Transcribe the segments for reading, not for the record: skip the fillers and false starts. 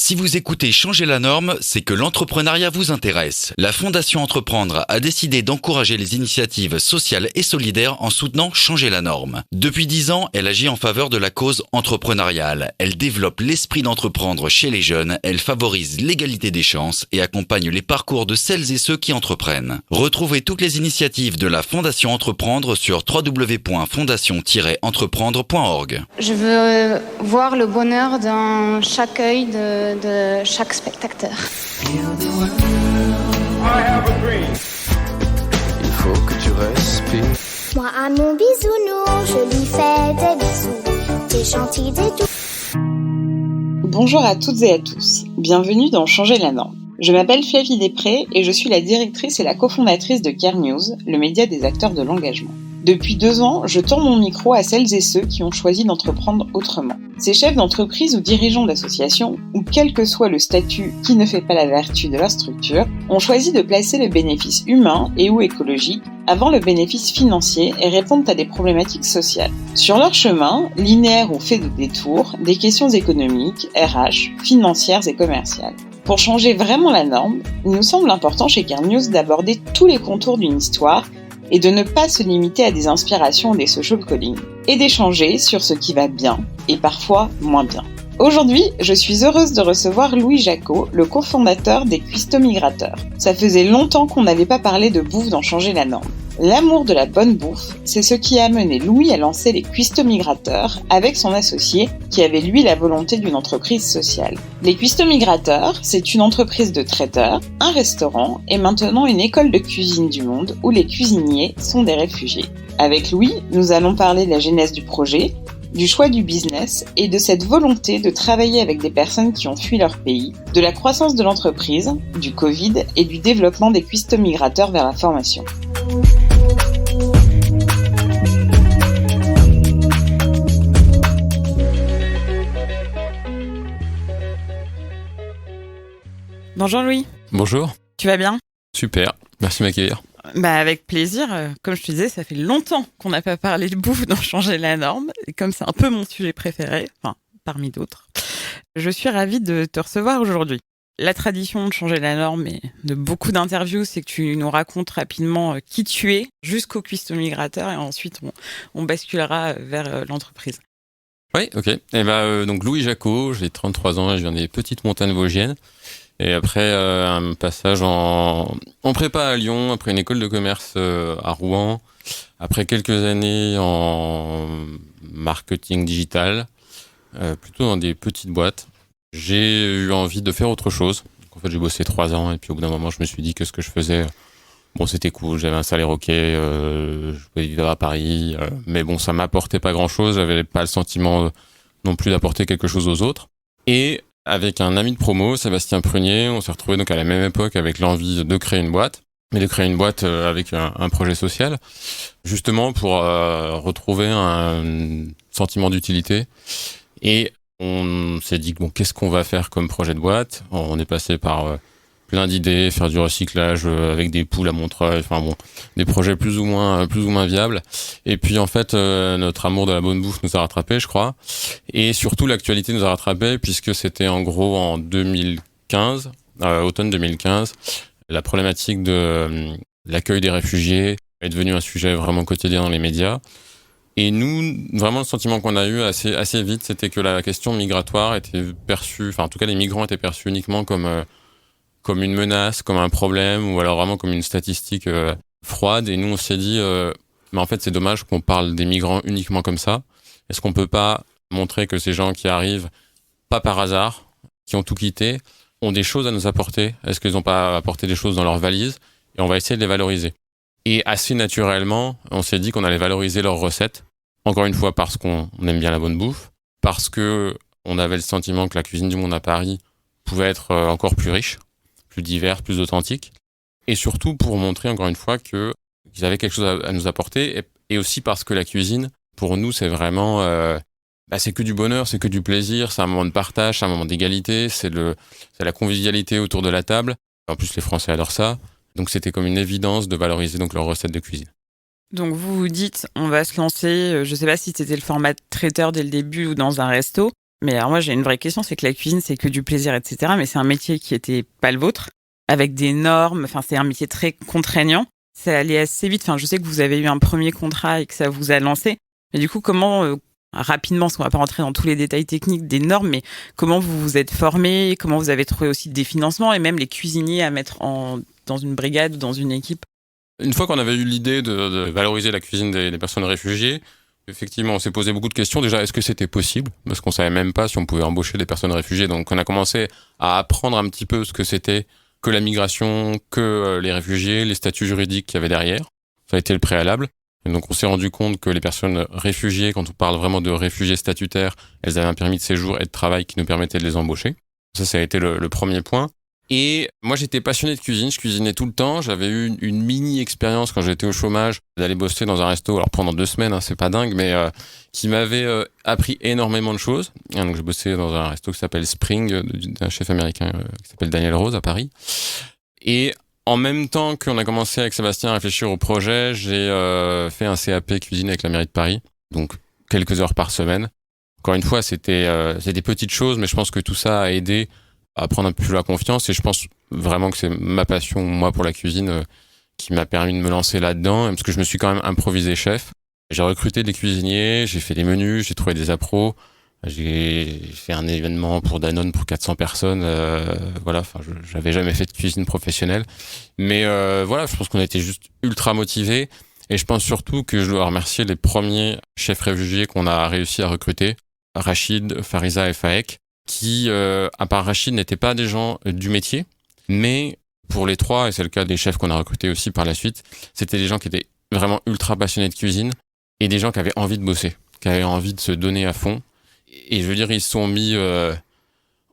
Si vous écoutez Changer la norme, c'est que l'entrepreneuriat vous intéresse. La Fondation Entreprendre a décidé d'encourager les initiatives sociales et solidaires en soutenant Changer la norme. Depuis 10 ans, elle agit en faveur de la cause entrepreneuriale. Elle développe l'esprit d'entreprendre chez les jeunes, elle favorise l'égalité des chances et accompagne les parcours de celles et ceux qui entreprennent. Retrouvez toutes les initiatives de la Fondation Entreprendre sur www.fondation-entreprendre.org. Je veux voir le bonheur dans chaque œil de chaque spectateur. Il faut que tu respires. Moi à mon bisounours, je lui fais des bisous. T'es gentil, t'es tout. Bonjour à toutes et à tous, bienvenue dans Changer la norme. Je m'appelle Flavie Després et je suis la directrice et la cofondatrice de Care News, le média des acteurs de l'engagement. Depuis 2 ans, je tends mon micro à celles et ceux qui ont choisi d'entreprendre autrement. Ces chefs d'entreprise ou dirigeants d'associations, ou quel que soit le statut qui ne fait pas la vertu de leur structure, ont choisi de placer le bénéfice humain et ou écologique avant le bénéfice financier et répondent à des problématiques sociales. Sur leur chemin, linéaire ou fait de détours, des questions économiques, RH, financières et commerciales. Pour changer vraiment la norme, il nous semble important chez Care News d'aborder tous les contours d'une histoire et de ne pas se limiter à des inspirations ou des social calling, et d'échanger sur ce qui va bien, et parfois moins bien. Aujourd'hui, je suis heureuse de recevoir Louis Jacot, le cofondateur des Cuistots Migrateurs. Ça faisait longtemps qu'on n'avait pas parlé de bouffe dans Changer la norme. L'amour de la bonne bouffe, c'est ce qui a amené Louis à lancer les Cuistots Migrateurs avec son associé qui avait lui la volonté d'une entreprise sociale. Les Cuistots Migrateurs, c'est une entreprise de traiteurs, un restaurant et maintenant une école de cuisine du monde où les cuisiniers sont des réfugiés. Avec Louis, nous allons parler de la genèse du projet, du choix du business et de cette volonté de travailler avec des personnes qui ont fui leur pays, de la croissance de l'entreprise, du Covid et du développement des Cuistots Migrateurs vers la formation. Bonjour Louis. Bonjour. Tu vas bien ? Super, merci de m'accueillir. Avec plaisir. Comme je te disais, ça fait longtemps qu'on n'a pas parlé de bouffe dans Changer la norme. Et comme c'est un peu mon sujet préféré, enfin, parmi d'autres, je suis ravie de te recevoir aujourd'hui. La tradition de Changer la norme et de beaucoup d'interviews, c'est que tu nous racontes rapidement qui tu es jusqu'au Cuistots Migrateurs et ensuite on basculera vers l'entreprise. Oui, ok. Donc Louis Jacot, j'ai 33 ans et je viens des petites montagnes vosgiennes. Et après un passage en prépa à Lyon, après une école de commerce à Rouen, après quelques années en marketing digital, plutôt dans des petites boîtes, j'ai eu envie de faire autre chose. Donc, en fait, j'ai bossé 3 ans et puis au bout d'un moment, je me suis dit que ce que je faisais, c'était cool. J'avais un salaire ok, je pouvais vivre à Paris, mais bon, ça m'apportait pas grand-chose. J'avais pas le sentiment non plus d'apporter quelque chose aux autres. Et avec un ami de promo, Sébastien Prunier, on s'est retrouvés donc à la même époque avec l'envie de créer une boîte, mais de créer une boîte avec un projet social, justement pour retrouver un sentiment d'utilité. Et on s'est dit, qu'est-ce qu'on va faire comme projet de boîte ? On est passé par plein d'idées, faire du recyclage avec des poules à Montreuil, des projets plus ou moins viables. Et puis en fait, notre amour de la bonne bouffe nous a rattrapés, je crois. Et surtout, l'actualité nous a rattrapés puisque c'était en gros en 2015, automne 2015, la problématique de l'accueil des réfugiés est devenue un sujet vraiment quotidien dans les médias. Et nous, vraiment, le sentiment qu'on a eu assez vite, c'était que la question migratoire était perçue, en tout cas, les migrants étaient perçus uniquement comme une menace, comme un problème, ou alors vraiment comme une statistique froide. Et nous, on s'est dit, mais en fait, c'est dommage qu'on parle des migrants uniquement comme ça. Est-ce qu'on peut pas montrer que ces gens qui arrivent, pas par hasard, qui ont tout quitté, ont des choses à nous apporter ? Est-ce qu'ils n'ont pas apporté des choses dans leur valise ? Et on va essayer de les valoriser. Et assez naturellement, on s'est dit qu'on allait valoriser leurs recettes. Encore une fois, parce qu'on aime bien la bonne bouffe, parce que on avait le sentiment que la cuisine du monde à Paris pouvait être encore plus riche, plus diverse, plus authentique. Et surtout pour montrer encore une fois qu'ils avaient quelque chose à nous apporter. Et aussi parce que la cuisine, pour nous, c'est vraiment... c'est que du bonheur, c'est que du plaisir, c'est un moment de partage, c'est un moment d'égalité, c'est la convivialité autour de la table. En plus, les Français adorent ça. Donc c'était comme une évidence de valoriser donc leurs recettes de cuisine. Donc vous vous dites, on va se lancer, je ne sais pas si c'était le format traiteur dès le début ou dans un resto, Mais alors moi, j'ai une vraie question, c'est que la cuisine, c'est que du plaisir, etc. Mais c'est un métier qui était pas le vôtre, avec des normes. Enfin, c'est un métier très contraignant. Ça allait assez vite. Enfin, je sais que vous avez eu un premier contrat et que ça vous a lancé. Mais du coup, comment, rapidement, parce qu'on va pas rentrer dans tous les détails techniques des normes, mais comment vous vous êtes formé, comment vous avez trouvé aussi des financements et même les cuisiniers à mettre dans une brigade ou dans une équipe? Une fois qu'on avait eu l'idée de valoriser la cuisine des personnes réfugiées, effectivement, on s'est posé beaucoup de questions. Déjà, est-ce que c'était possible? Parce qu'on savait même pas si on pouvait embaucher des personnes réfugiées. Donc, on a commencé à apprendre un petit peu ce que c'était que la migration, que les réfugiés, les statuts juridiques qu'il y avait derrière. Ça a été le préalable. Et donc, on s'est rendu compte que les personnes réfugiées, quand on parle vraiment de réfugiés statutaires, elles avaient un permis de séjour et de travail qui nous permettait de les embaucher. Ça a été le premier point. Et moi, j'étais passionné de cuisine, je cuisinais tout le temps. J'avais eu une mini-expérience quand j'étais au chômage, d'aller bosser dans un resto, alors pendant 2 semaines, hein, c'est pas dingue, mais qui m'avait appris énormément de choses. Et donc, j'ai bossé dans un resto qui s'appelle Spring, d'un chef américain qui s'appelle Daniel Rose à Paris. Et en même temps qu'on a commencé avec Sébastien à réfléchir au projet, j'ai fait un CAP cuisine avec la mairie de Paris, donc quelques heures par semaine. Encore une fois, c'était des petites choses, mais je pense que tout ça a aidé à prendre un peu plus la confiance, et je pense vraiment que c'est ma passion, moi, pour la cuisine, qui m'a permis de me lancer là-dedans, parce que je me suis quand même improvisé chef. J'ai recruté des cuisiniers, j'ai fait des menus, j'ai trouvé des appros, j'ai fait un événement pour Danone pour 400 personnes, voilà, enfin, j'avais jamais fait de cuisine professionnelle, mais voilà, je pense qu'on était juste ultra motivés, et je pense surtout que je dois remercier les premiers chefs réfugiés qu'on a réussi à recruter, Rachid, Fariza et Faek, qui, à part Rachid, n'étaient pas des gens du métier, mais pour les 3, et c'est le cas des chefs qu'on a recrutés aussi par la suite, c'était des gens qui étaient vraiment ultra passionnés de cuisine, et des gens qui avaient envie de bosser, qui avaient envie de se donner à fond. Et je veux dire, ils se sont mis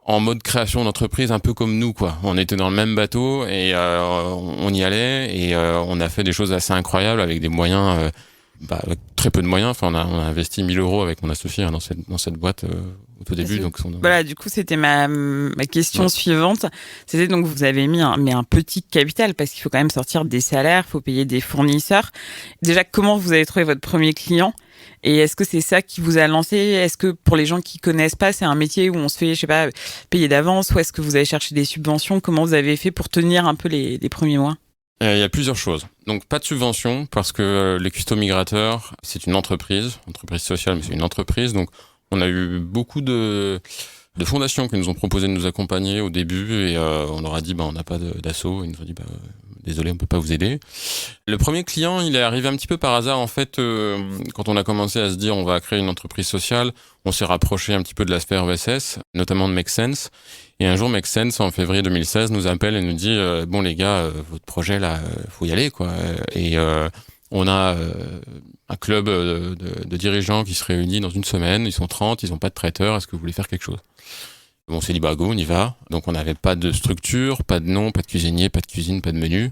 en mode création d'entreprise, un peu comme nous, quoi. On était dans le même bateau, et on y allait, et on a fait des choses assez incroyables avec des moyens... avec très peu de moyens. Enfin, on a investi 1 000 € avec mon associé dans cette boîte au tout début. Donc, voilà, du coup, c'était ma question suivante. C'était donc, vous avez mis un petit capital parce qu'il faut quand même sortir des salaires, il faut payer des fournisseurs. Déjà, comment vous avez trouvé votre premier client? Et est-ce que c'est ça qui vous a lancé? Est-ce que pour les gens qui connaissent pas, c'est un métier où on se fait, je sais pas, payer d'avance, ou est-ce que vous avez cherché des subventions? Comment vous avez fait pour tenir un peu les premiers mois? Il y a plusieurs choses. Donc, pas de subvention, parce que les Cuistots Migrateurs, c'est une entreprise sociale, mais c'est une entreprise. Donc, on a eu beaucoup de fondations qui nous ont proposé de nous accompagner au début, et on leur a dit, on n'a pas d'asso. Ils nous ont dit, désolé, on peut pas vous aider. Le premier client, il est arrivé un petit peu par hasard, en fait, quand on a commencé à se dire, on va créer une entreprise sociale, on s'est rapproché un petit peu de la sphère ESS, notamment de Make Sense. Et un jour, Make Sense, en février 2016, nous appelle et nous dit bon les gars, votre projet là, faut y aller quoi. Et on a un club de dirigeants qui se réunit dans une semaine. Ils sont 30, ils ont pas de traiteur. Est-ce que vous voulez faire quelque chose? Bon, on s'est dit go, on y va. Donc on n'avait pas de structure, pas de nom, pas de cuisinier, pas de cuisine, pas de menu.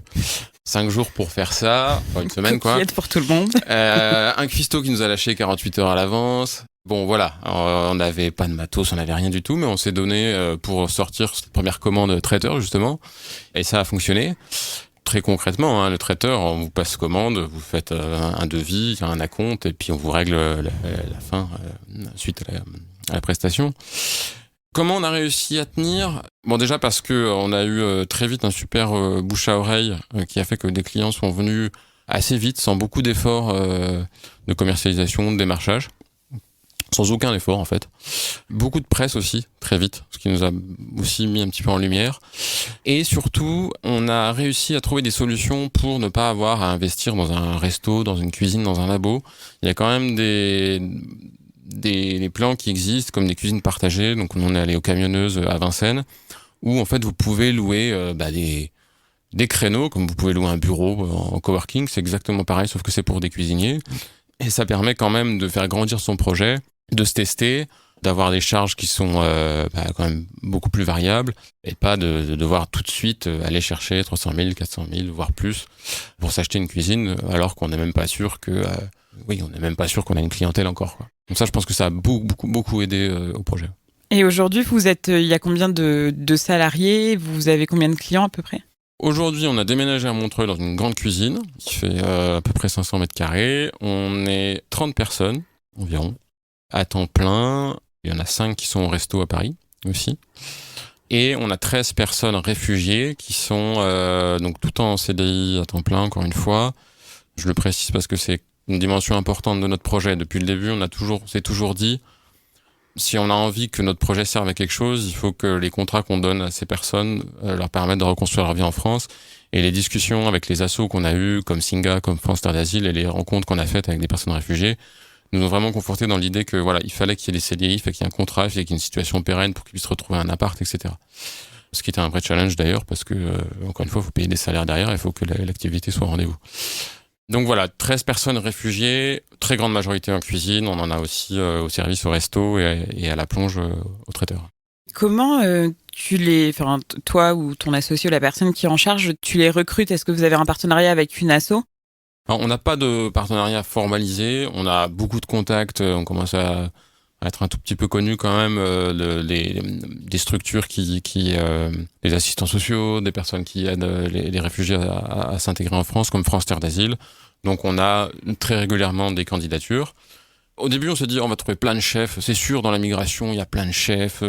5 jours pour faire ça, enfin une semaine quoi. Pour tout le monde. Un cuistot qui nous a lâché 48 heures à l'avance. Bon voilà, on n'avait pas de matos, on n'avait rien du tout, mais on s'est donné pour sortir cette première commande traiteur justement, et ça a fonctionné. Très concrètement, le traiteur, on vous passe commande, vous faites un devis, un acompte, et puis on vous règle la fin suite à la prestation. Comment on a réussi à tenir? Bon, déjà parce que on a eu très vite un super bouche à oreille qui a fait que des clients sont venus assez vite, sans beaucoup d'efforts de commercialisation, de démarchage. Sans aucun effort en fait. Beaucoup de presse aussi, très vite, ce qui nous a aussi mis un petit peu en lumière. Et surtout, on a réussi à trouver des solutions pour ne pas avoir à investir dans un resto, dans une cuisine, dans un labo. Il y a quand même des plans qui existent, comme des cuisines partagées. Donc on est allé aux Camionneuses à Vincennes, où en fait vous pouvez louer des créneaux, comme vous pouvez louer un bureau en coworking. C'est exactement pareil, sauf que c'est pour des cuisiniers. Et ça permet quand même de faire grandir son projet, de se tester, d'avoir des charges qui sont quand même beaucoup plus variables, et pas de devoir tout de suite aller chercher 300 000, 400 000, voire plus, pour s'acheter une cuisine, alors qu'on n'est même pas sûr qu'on a une clientèle encore, quoi. Donc ça, je pense que ça a beaucoup aidé au projet. Et aujourd'hui, il y a combien de salariés? Vous avez combien de clients à peu près? Aujourd'hui, on a déménagé à Montreuil dans une grande cuisine qui fait à peu près 500 mètres carrés. On est 30 personnes environ, à temps plein. Il y en a 5 qui sont au resto à Paris aussi. Et on a 13 personnes réfugiées qui sont donc tout en CDI à temps plein, encore une fois. Je le précise parce que c'est une dimension importante de notre projet. Depuis le début, on s'est toujours dit, si on a envie que notre projet serve à quelque chose, il faut que les contrats qu'on donne à ces personnes leur permettent de reconstruire leur vie en France. Et les discussions avec les assos qu'on a eues, comme Singa, comme France Terre d'Asile, et les rencontres qu'on a faites avec des personnes réfugiées, nous ont vraiment conforté dans l'idée que voilà, il fallait qu'il y ait des CDI, il fallait qu'il y ait un contrat, il fallait qu'il y ait une situation pérenne pour qu'ils puissent retrouver un appart, etc. Ce qui était un vrai challenge d'ailleurs, parce que, encore une fois, il faut payer des salaires derrière, il faut que l'activité soit au rendez-vous. Donc voilà, 13 personnes réfugiées, très grande majorité en cuisine, on en a aussi au service au resto et à la plonge au traiteur. Comment toi ou ton associé ou la personne qui est en charge, tu les recrutes? Est-ce que vous avez un partenariat avec une asso? Alors, on n'a pas de partenariat formalisé, on a beaucoup de contacts, on commence à être un tout petit peu connu quand même, des structures les assistants sociaux, des personnes qui aident les réfugiés à s'intégrer en France, comme France Terre d'Asile. Donc on a très régulièrement des candidatures. Au début, on se dit on va trouver plein de chefs. C'est sûr, dans la migration, il y a plein de chefs.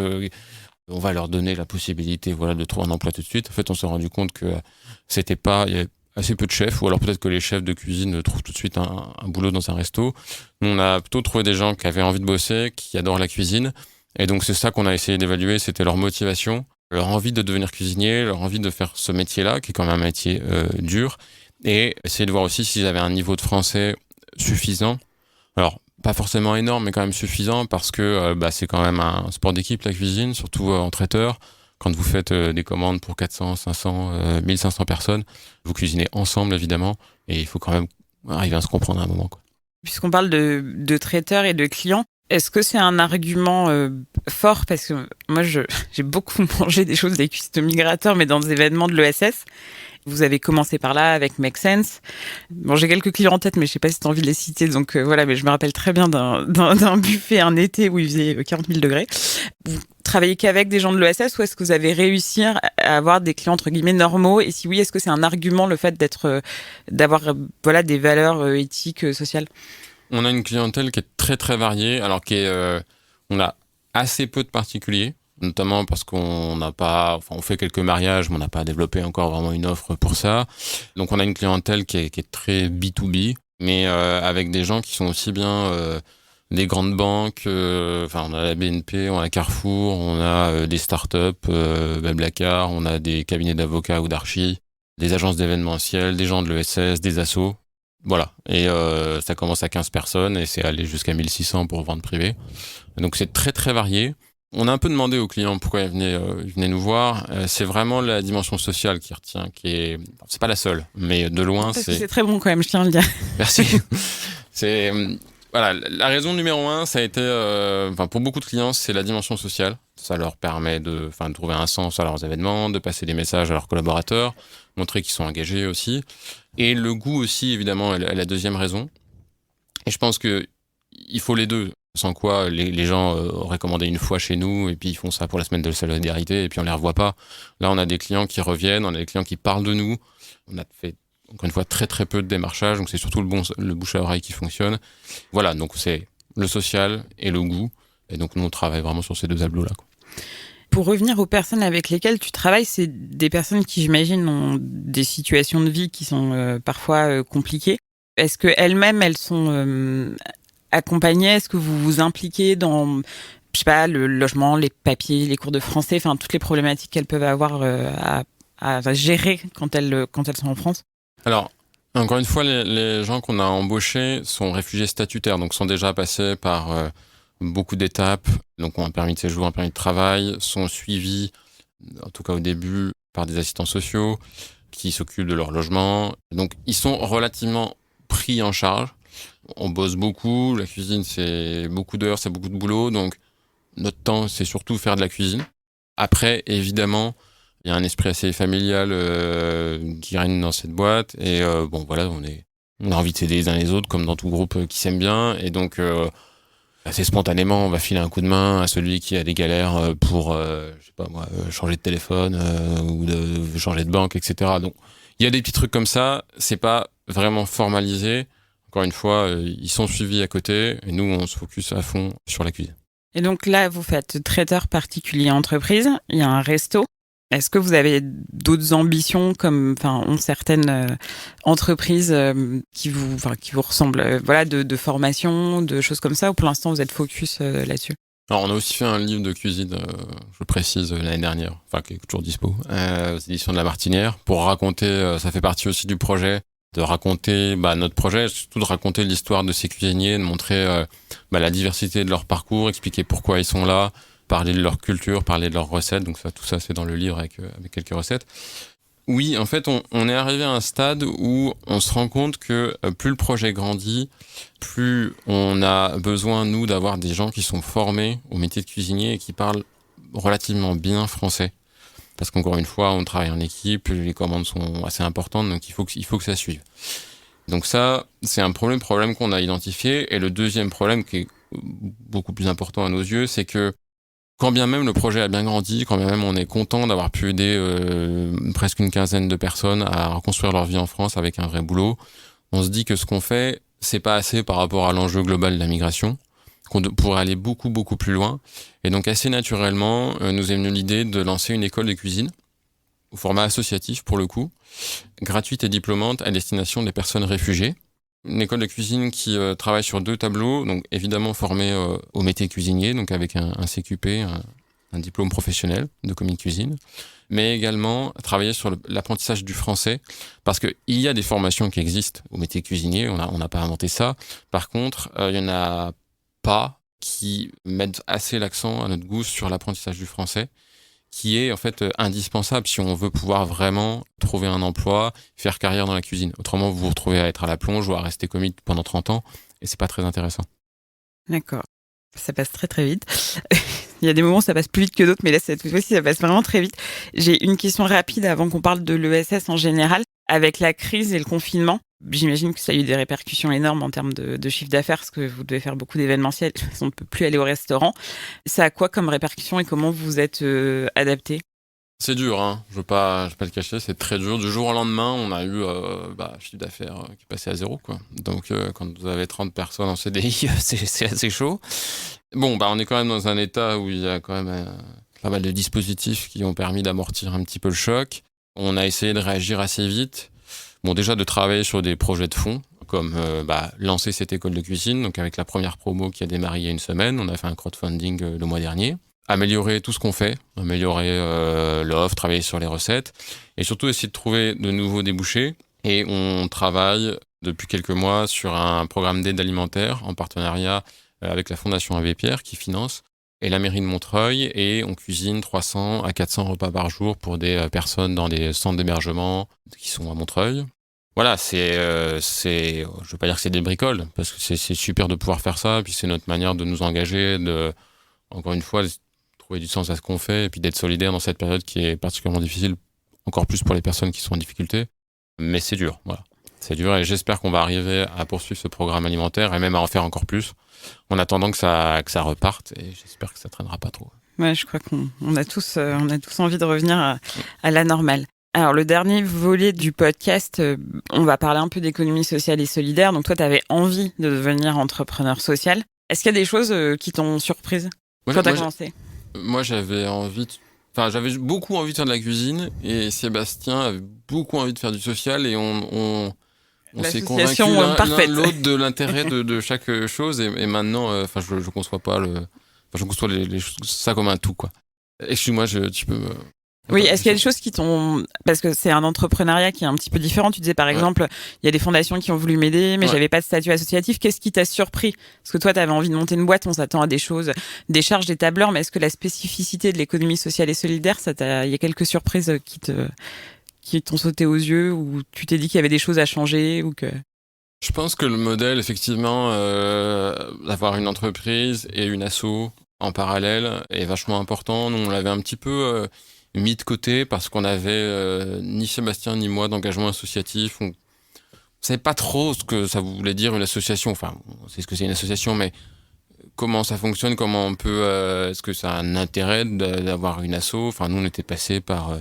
On va leur donner la possibilité, de trouver un emploi tout de suite. En fait, on s'est rendu compte que il y avait assez peu de chefs, ou alors peut-être que les chefs de cuisine trouvent tout de suite un boulot dans un resto. Nous, on a plutôt trouvé des gens qui avaient envie de bosser, qui adorent la cuisine. Et donc, c'est ça qu'on a essayé d'évaluer, c'était leur motivation, leur envie de devenir cuisinier, leur envie de faire ce métier-là, qui est quand même un métier dur. Et essayer de voir aussi s'ils avaient un niveau de français suffisant. Alors, pas forcément énorme, mais quand même suffisant, parce que c'est quand même un sport d'équipe, la cuisine, surtout en traiteur. Quand vous faites des commandes pour 400, 500, 1500 personnes, vous cuisinez ensemble, évidemment, et il faut quand même arriver à se comprendre à un moment, quoi. Puisqu'on parle de traiteurs et de clients, est-ce que c'est un argument fort? Parce que moi, j'ai beaucoup mangé des choses des cuistots migrateurs, mais dans des événements de l'ESS. Vous avez commencé par là avec Make Sense. Bon, j'ai quelques clients en tête, mais je sais pas si tu as envie de les citer. Donc mais je me rappelle très bien d'un buffet un été où il faisait 40 000 degrés. Vous travaillez qu'avec des gens de l'ESS, ou est-ce que vous avez réussi à avoir des clients entre guillemets normaux? Et si oui, est-ce que c'est un argument le fait d'avoir des valeurs éthiques, sociales? On a une clientèle qui est très très variée, alors on a assez peu de particuliers, notamment parce on fait quelques mariages, mais on n'a pas développé encore vraiment une offre pour ça. Donc on a une clientèle qui est très B2B, mais avec des gens qui sont aussi bien des grandes banques, on a la BNP, on a Carrefour, on a des startups, Blablacar, on a des cabinets d'avocats ou d'archi, des agences d'événementiel, des gens de l'ESS, des assos. Voilà, et ça commence à 15 personnes et c'est allé jusqu'à 1600 pour vente privée. Donc c'est très très varié. On a un peu demandé aux clients pourquoi ils venaient nous voir. C'est vraiment la dimension sociale qui retient, c'est pas la seule, mais de loin c'est très bon quand même, je tiens à le dire. Merci. La raison numéro 1, ça a été, pour beaucoup de clients, c'est la dimension sociale. Ça leur permet de trouver un sens à leurs événements, de passer des messages à leurs collaborateurs, montrer qu'ils sont engagés aussi. Et le goût aussi, évidemment, est la deuxième raison. Et je pense que il faut les deux. Sans quoi, les gens auraient commandé une fois chez nous et puis ils font ça pour la semaine de solidarité et puis on les revoit pas. Là, on a des clients qui reviennent, on a des clients qui parlent de nous. On a fait, encore une fois, très très peu de démarchage, donc c'est surtout le bouche à oreille qui fonctionne. Voilà, donc c'est le social et le goût. Et donc nous, on travaille vraiment sur ces deux tableaux-là, quoi. Pour revenir aux personnes avec lesquelles tu travailles, c'est des personnes qui, j'imagine, ont des situations de vie qui sont parfois compliquées. Est-ce qu'elles-mêmes, elles sont accompagnées? Est-ce que vous vous impliquez dans, je sais pas, le logement, les papiers, les cours de français, toutes les problématiques qu'elles peuvent avoir à gérer quand elles sont en France? Alors, encore une fois, les gens qu'on a embauchés sont réfugiés statutaires, donc sont déjà passés par beaucoup d'étapes, donc ont un permis de séjour, un permis de travail, sont suivis, en tout cas au début, par des assistants sociaux qui s'occupent de leur logement. Donc ils sont relativement pris en charge. On bosse beaucoup, la cuisine c'est beaucoup d'heures, c'est beaucoup de boulot, donc notre temps c'est surtout faire de la cuisine. Après, évidemment, il y a un esprit assez familial qui règne dans cette boîte, et on a envie de s'aider les uns les autres, comme dans tout groupe qui s'aime bien, et donc assez spontanément, on va filer un coup de main à celui qui a des galères pour, changer de téléphone ou de changer de banque, etc. Donc, il y a des petits trucs comme ça. C'est pas vraiment formalisé. Encore une fois, ils sont suivis à côté et nous, on se focus à fond sur la cuisine. Et donc là, vous faites traiteur particulier entreprise, il y a un resto. Est-ce que vous avez d'autres ambitions comme, ont certaines entreprises qui vous ressemblent, de formation, de choses comme ça, ou pour l'instant vous êtes focus là-dessus? Alors, on a aussi fait un livre de cuisine, je précise, l'année dernière, qui est toujours dispo, aux éditions de La Martinière, pour raconter, ça fait partie aussi du projet, de raconter notre projet, surtout de raconter l'histoire de ces cuisiniers, de montrer la diversité de leur parcours, expliquer pourquoi ils sont là, parler de leur culture, parler de leurs recettes. Donc tout ça c'est dans le livre avec quelques recettes. Oui, en fait, on est arrivé à un stade où on se rend compte que plus le projet grandit, plus on a besoin, nous, d'avoir des gens qui sont formés au métier de cuisinier et qui parlent relativement bien français. Parce qu'encore une fois, on travaille en équipe, les commandes sont assez importantes, donc il faut que ça suive. Donc ça, c'est un problème qu'on a identifié. Et le deuxième problème, qui est beaucoup plus important à nos yeux, c'est que quand bien même le projet a bien grandi, quand bien même on est content d'avoir pu aider presque une quinzaine de personnes à reconstruire leur vie en France avec un vrai boulot, on se dit que ce qu'on fait, c'est pas assez par rapport à l'enjeu global de la migration, qu'on pourrait aller beaucoup, beaucoup plus loin. Et donc assez naturellement, nous est venue l'idée de lancer une école de cuisine, au format associatif pour le coup, gratuite et diplômante à destination des personnes réfugiées. Une école de cuisine qui travaille sur 2 tableaux, donc évidemment formée au métier cuisinier, donc avec un CQP, un diplôme professionnel de commis de cuisine, mais également travailler sur l'apprentissage du français, parce qu'il y a des formations qui existent au métier cuisinier, on n'a pas inventé ça. Par contre, il y en a pas qui mettent assez l'accent à notre goût sur l'apprentissage du français, qui est en fait indispensable si on veut pouvoir vraiment trouver un emploi, faire carrière dans la cuisine. Autrement, vous vous retrouvez à être à la plonge ou à rester commis pendant 30 ans, et c'est pas très intéressant. D'accord. Ça passe très très vite. Il y a des moments où ça passe plus vite que d'autres, mais là, cette fois-ci, ça passe vraiment très vite. J'ai une question rapide avant qu'on parle de l'ESS en général. Avec la crise et le confinement, j'imagine que ça a eu des répercussions énormes en termes de chiffre d'affaires, parce que vous devez faire beaucoup d'événementiels, on ne peut plus aller au restaurant. Ça a quoi comme répercussions et comment vous êtes adapté? C'est dur, hein. Je veux pas le cacher, c'est très dur. Du jour au lendemain, on a eu chiffre d'affaires qui passait à 0, quoi. Donc quand vous avez 30 personnes en CDI, c'est assez chaud. Bon, on est quand même dans un état où il y a quand même pas mal de dispositifs qui ont permis d'amortir un petit peu le choc. On a essayé de réagir assez vite. Bon, déjà de travailler sur des projets de fond, comme lancer cette école de cuisine, donc avec la première promo qui a démarré il y a une semaine. On a fait un crowdfunding le mois dernier. Améliorer tout ce qu'on fait, améliorer l'offre, travailler sur les recettes, et surtout essayer de trouver de nouveaux débouchés. Et on travaille depuis quelques mois sur un programme d'aide alimentaire en partenariat avec la Fondation Abbé Pierre qui finance, et la mairie de Montreuil, et on cuisine 300 à 400 repas par jour pour des personnes dans des centres d'hébergement qui sont à Montreuil. Voilà, je veux pas dire que c'est des bricoles, parce que c'est super de pouvoir faire ça, puis c'est notre manière de nous engager, encore une fois, trouver du sens à ce qu'on fait, et puis d'être solidaire dans cette période qui est particulièrement difficile, encore plus pour les personnes qui sont en difficulté. Mais c'est dur, voilà. C'est dur, et j'espère qu'on va arriver à poursuivre ce programme alimentaire, et même à en faire encore plus, en attendant que ça reparte, et j'espère que ça traînera pas trop. Ouais, je crois qu'on a tous envie de revenir à la normale. Alors, le dernier volet du podcast, on va parler un peu d'économie sociale et solidaire. Donc, toi, tu avais envie de devenir entrepreneur social. Est-ce qu'il y a des choses qui t'ont surprise quand tu as commencé? Moi, j'avais beaucoup envie de faire de la cuisine, et Sébastien avait beaucoup envie de faire du social, et on s'est convaincus l'un de l'autre de l'intérêt de chaque chose, et maintenant, je conçois pas je conçois ça comme un tout, quoi. Excuse-moi, tu peux me... Oui, est-ce qu'il y a des choses qui t'ont... Parce que c'est un entrepreneuriat qui est un petit peu différent. Tu disais, par exemple, il y a des fondations qui ont voulu m'aider, mais j'avais pas de statut associatif. Qu'est-ce qui t'a surpris? Parce que toi, t'avais envie de monter une boîte, on s'attend à des choses, des charges, des tableurs, mais est-ce que la spécificité de l'économie sociale et solidaire, il y a quelques surprises qui t'ont sauté aux yeux, ou tu t'es dit qu'il y avait des choses à changer, ou que... Je pense que le modèle, effectivement, d'avoir une entreprise et une asso en parallèle est vachement important. Nous, on l'avait un petit peu mis de côté parce qu'on avait ni Sébastien ni moi d'engagement associatif. On savait pas trop ce que ça voulait dire une association. Enfin, on sait ce que c'est une association, mais comment ça fonctionne, comment on peut... est-ce que ça a un intérêt d'avoir une asso? Enfin, nous, on était passés par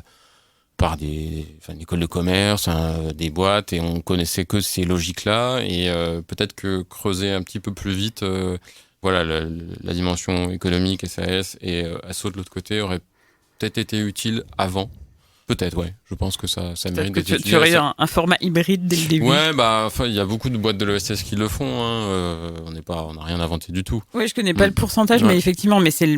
une école de commerce, des boîtes, et on connaissait que ces logiques-là, et peut-être que creuser un petit peu plus vite voilà, la dimension économique, SAS et ASSO de l'autre côté aurait peut-être été utile avant. Peut-être, ouais. Je pense que ça mérite d'être utilisé. Tu aurais eu un format hybride dès le début. Ouais, il y a beaucoup de boîtes de l'ESS qui le font. Hein. On n'a rien inventé du tout. Oui, je connais pas le pourcentage, mais effectivement, c'est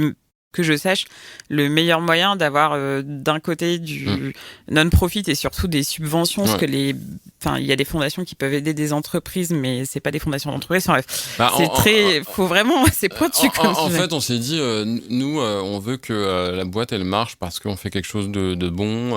que je sache, le meilleur moyen d'avoir d'un côté du non-profit et surtout des subventions, parce que il y a des fondations qui peuvent aider des entreprises, mais c'est pas des fondations d'entreprise. Faut vraiment, c'est pointu comme en fait, on s'est dit, nous, on veut que la boîte elle marche parce qu'on fait quelque chose de bon,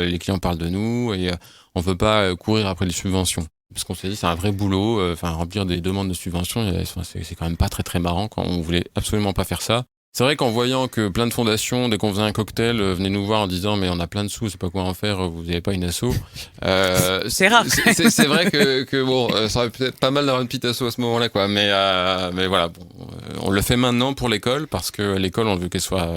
les clients parlent de nous et on veut pas courir après les subventions. Parce qu'on s'est dit, c'est un vrai boulot, remplir des demandes de subventions, c'est quand même pas très très marrant quand on voulait absolument pas faire ça. C'est vrai qu'en voyant que plein de fondations, dès qu'on faisait un cocktail, venaient nous voir en disant mais on a plein de sous, c'est pas quoi en faire, vous n'avez pas une asso. C'est rare. C'est vrai que bon, ça aurait peut-être pas mal d'avoir une petite asso à ce moment-là, quoi. Mais voilà, bon, on le fait maintenant pour l'école parce que l'école, on veut qu'elle soit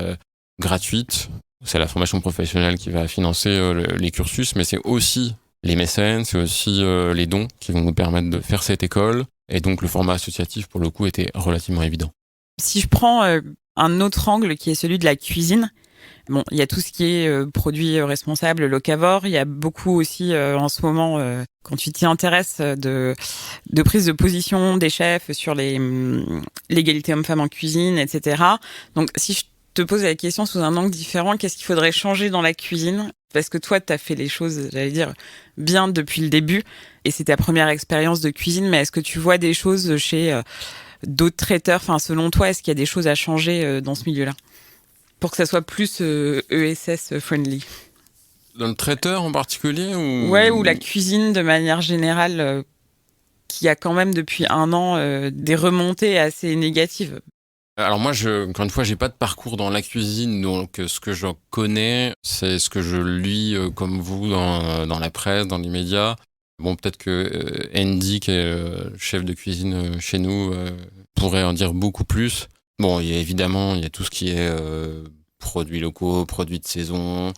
gratuite. C'est la formation professionnelle qui va financer les cursus, mais c'est aussi les mécènes, c'est aussi les dons qui vont nous permettre de faire cette école. Et donc le format associatif, pour le coup, était relativement évident. Si je prends un autre angle qui est celui de la cuisine, bon, il y a tout ce qui est produits responsables, locavore. Il y a beaucoup aussi en ce moment, quand tu t'y intéresses, de prise de position des chefs sur l'égalité homme-femme en cuisine, etc. Donc, si je te pose la question sous un angle différent, qu'est-ce qu'il faudrait changer dans la cuisine ? Parce que toi, tu as fait les choses, j'allais dire, bien depuis le début, et c'est ta première expérience de cuisine, mais est-ce que tu vois des choses chez d'autres traiteurs, selon toi, est-ce qu'il y a des choses à changer dans ce milieu-là pour que ça soit plus ESS friendly? Dans le traiteur en particulier ou la cuisine de manière générale, qui a quand même depuis 1 an des remontées assez négatives. Alors moi, encore une fois, j'ai pas de parcours dans la cuisine, donc ce que j'en connais, c'est ce que je lis comme vous dans la presse, dans les médias. Bon, peut-être que Andy, qui est chef de cuisine chez nous, pourrait en dire beaucoup plus. Bon, il y a tout ce qui est produits locaux, produits de saison,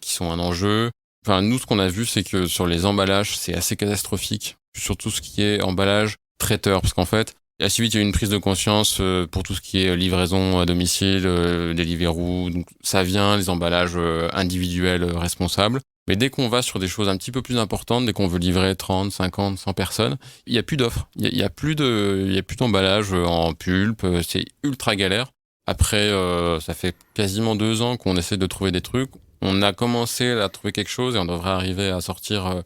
qui sont un enjeu. Nous, ce qu'on a vu, c'est que sur les emballages, c'est assez catastrophique. Surtout ce qui est emballage traiteur, parce qu'en fait, assez vite, il y a eu une prise de conscience pour tout ce qui est livraison à domicile, Deliveroo. Donc, ça vient, les emballages individuels responsables. Mais dès qu'on va sur des choses un petit peu plus importantes, dès qu'on veut livrer 30, 50, 100 personnes, il n'y a plus d'offres. Il y a plus d'emballage en pulpe. C'est ultra galère. Après, ça fait quasiment 2 ans qu'on essaie de trouver des trucs. On a commencé à trouver quelque chose et on devrait arriver à sortir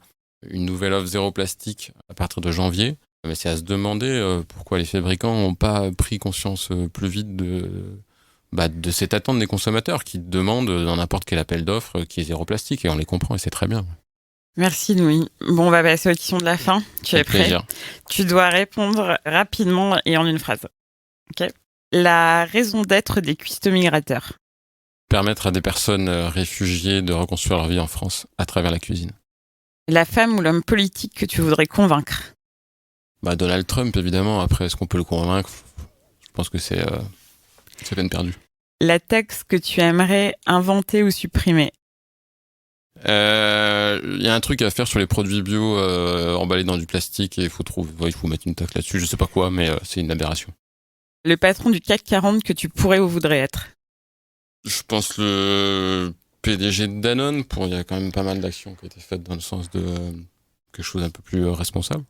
une nouvelle offre zéro plastique à partir de janvier. Mais c'est à se demander pourquoi les fabricants n'ont pas pris conscience plus vite de cette attente des consommateurs qui demandent dans n'importe quel appel d'offres qui est zéro plastique, et on les comprend et c'est très bien. Merci Louis. Bon, on va passer aux questions de la fin. Tu es prêt ? Tu dois répondre rapidement et en une phrase. Ok. La raison d'être des cuistots migrateurs. Permettre à des personnes réfugiées de reconstruire leur vie en France à travers la cuisine. La femme ou l'homme politique que tu voudrais convaincre. Donald Trump, évidemment. Après, est-ce qu'on peut le convaincre ? Je pense que c'est peine perdue. La taxe que tu aimerais inventer ou supprimer. Il y a un truc à faire sur les produits bio emballés dans du plastique et il faut mettre une taxe là-dessus. Je sais pas quoi, mais c'est une aberration. Le patron du CAC 40 que tu pourrais ou voudrais être. Je pense le PDG de Danone. Il y a quand même pas mal d'actions qui ont été faites dans le sens de quelque chose un peu plus responsable.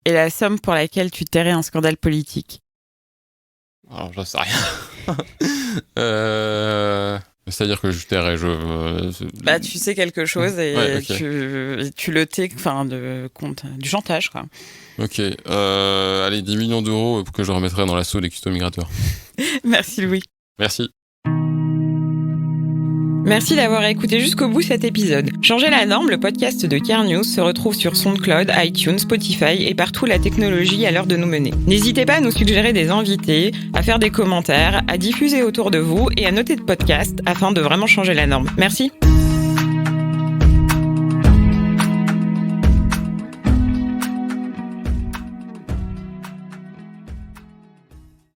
Et la somme pour laquelle tu tairais un scandale politique. Alors, j'en sais rien. C'est-à-dire que je tairais. Tu sais quelque chose et okay. tu le tais, du chantage, quoi. Ok. Allez, 10 millions d'euros que je remettrai dans l'assaut des cuistots migrateurs. Merci Louis. Merci. Merci d'avoir écouté jusqu'au bout cet épisode. Changer la norme, le podcast de Care News se retrouve sur SoundCloud, iTunes, Spotify et partout la technologie à l'heure de nous mener. N'hésitez pas à nous suggérer des invités, à faire des commentaires, à diffuser autour de vous et à noter de podcast afin de vraiment changer la norme. Merci.